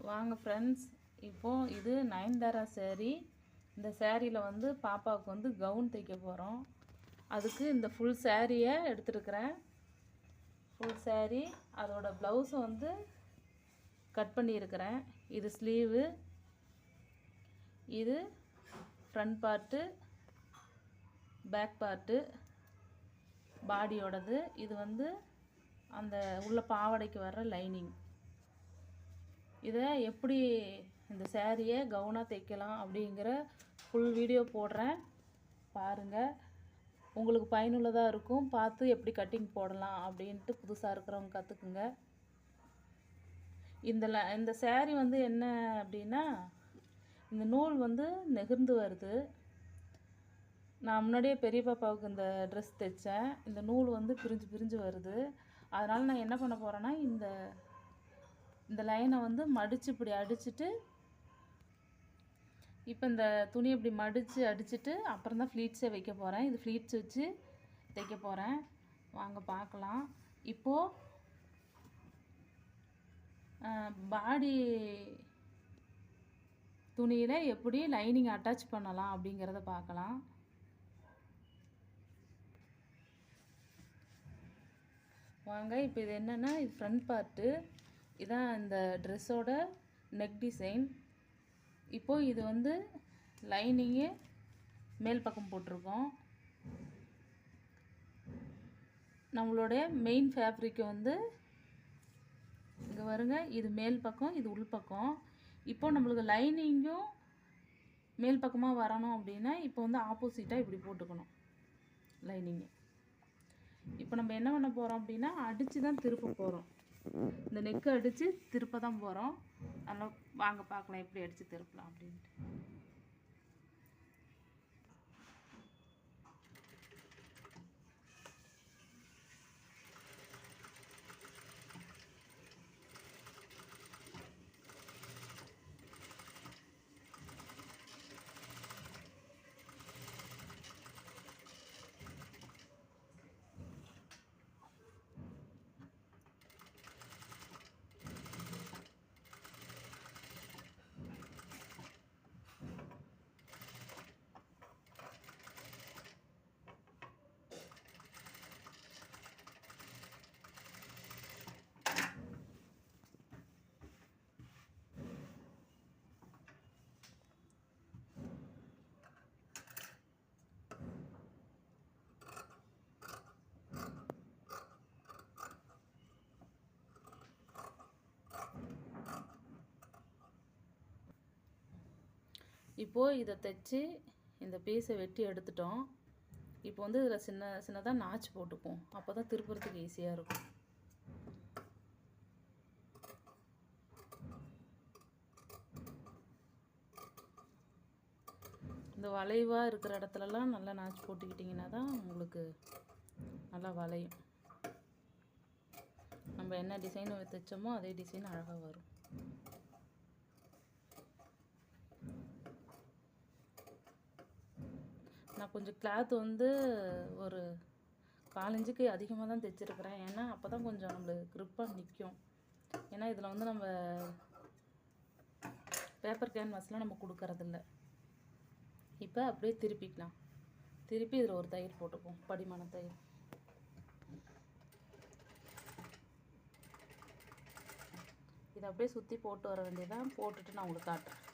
வாங்க ஃப்ரெண்ட்ஸ், இப்போது இது நயன்தாரா சேரீ. இந்த சேரீயில் வந்து பாப்பாவுக்கு வந்து கவுன் தைக்க போகிறோம். அதுக்கு இந்த ஃபுல் சேரீயை எடுத்துருக்கிறேன். ஃபுல் சேரீ அதோட ப்ளவுஸை வந்து கட் பண்ணியிருக்கிறேன். இது ஸ்லீவு, இது ஃப்ரண்ட் பார்ட்டு, பேக் பார்ட்டு, பாடியோடது. இது வந்து அந்த உள்ள பாவாடைக்கு வர்ற லைனிங். இதை எப்படி இந்த சேரீயை கவுனாக தைக்கலாம் அப்படிங்கிற ஃபுல் வீடியோ போடுறேன், பாருங்கள். உங்களுக்கு பயனுள்ளதாக இருக்கும். பார்த்து எப்படி கட்டிங் போடலாம் அப்படின்ட்டு புதுசாக இருக்கிறவங்க கற்றுக்குங்க. இந்த சேரீ வந்து என்ன அப்படின்னா, இந்த நூல் வந்து நெகிர்ந்து வருது. நான் முன்னாடியே பெரிய பாப்பாவுக்கு இந்த ட்ரெஸ் தைச்சேன். இந்த நூல் வந்து பிரிஞ்சு பிரிஞ்சு வருது. அதனால் நான் என்ன பண்ண போகிறேன்னா, இந்த லைனை வந்து மடித்து இப்படி அடிச்சுட்டு, இப்போ இந்த துணி இப்படி மடித்து அடிச்சுட்டு அப்புறம் தான் ஃப்ளீட்ஸே வைக்க போகிறேன். இது ஃப்ளீட்ஸ் வச்சு தைக்க போகிறேன். வாங்க பார்க்கலாம். இப்போது பாடி துணியில் எப்படி லைனிங் அட்டாச் பண்ணலாம் அப்படிங்கிறத பார்க்கலாம். வாங்க. இப்போ இது என்னென்னா, இது ஃப்ரண்ட் பார்ட்டு. இதான் இந்த ட்ரெஸ்ஸோட நெக் டிசைன். இப்போது இது வந்து லைனிங்கு மேல் பக்கம் போட்டிருக்கோம். நம்மளுடைய மெயின் ஃபேப்ரிக்கு வந்து இங்கே வருங்க. இது மேல் பக்கம், இது உள் பக்கம். இப்போது நம்மளுக்கு லைனிங்கும் மேல் பக்கமாக வரணும் அப்படின்னா இப்போ வந்து ஆப்போசிட்டாக இப்படி போட்டுக்கணும் லைனிங்கு. இப்போ நம்ம என்ன பண்ண போகிறோம் அப்படின்னா, அடித்து தான் திருப்ப போகிறோம். இந்த நெக்கு அடித்து திருப்ப தான் போகிறோம். அதனால் வாங்க பார்க்கலாம் எப்படி அடித்து திருப்பலாம் அப்படின்ட்டு. இப்போது இதை தைச்சி இந்த பீஸை வெட்டி எடுத்துட்டோம். இப்போ வந்து இதில் சின்னதாக நாச்சு போட்டுப்போம். அப்போ தான் திருப்புறதுக்கு ஈஸியாக இருக்கும். இந்த வளைவாக இருக்கிற இடத்துலலாம் நல்லா நாச்சு போட்டுக்கிட்டிங்கன்னா தான் உங்களுக்கு நல்லா வளையும். நம்ம என்ன டிசைன் தைச்சோமோ அதே டிசைன் அழகாக வரும். நான் கொஞ்சம் கிளாத் வந்து ஒரு 4 இன்ச்சுக்கு அதிகமாக தான் தைச்சிருக்கிறேன். ஏன்னா அப்போ தான் கொஞ்சம் நம்மளுக்கு க்ரிப்பாக நிற்கும். ஏன்னா இதில் வந்து நம்ம பேப்பர் கேன்வாஸ்லாம் நம்ம கொடுக்கறதில்ல. இப்போ அப்படியே திருப்பிக்கலாம். திருப்பி இதில் ஒரு தையல் போட்டுப்போம், படிமான தையல். இதை அப்படியே சுற்றி போட்டு வர வேண்டியதான். போட்டுட்டு நான் உங்களுக்கு காட்டுறேன்.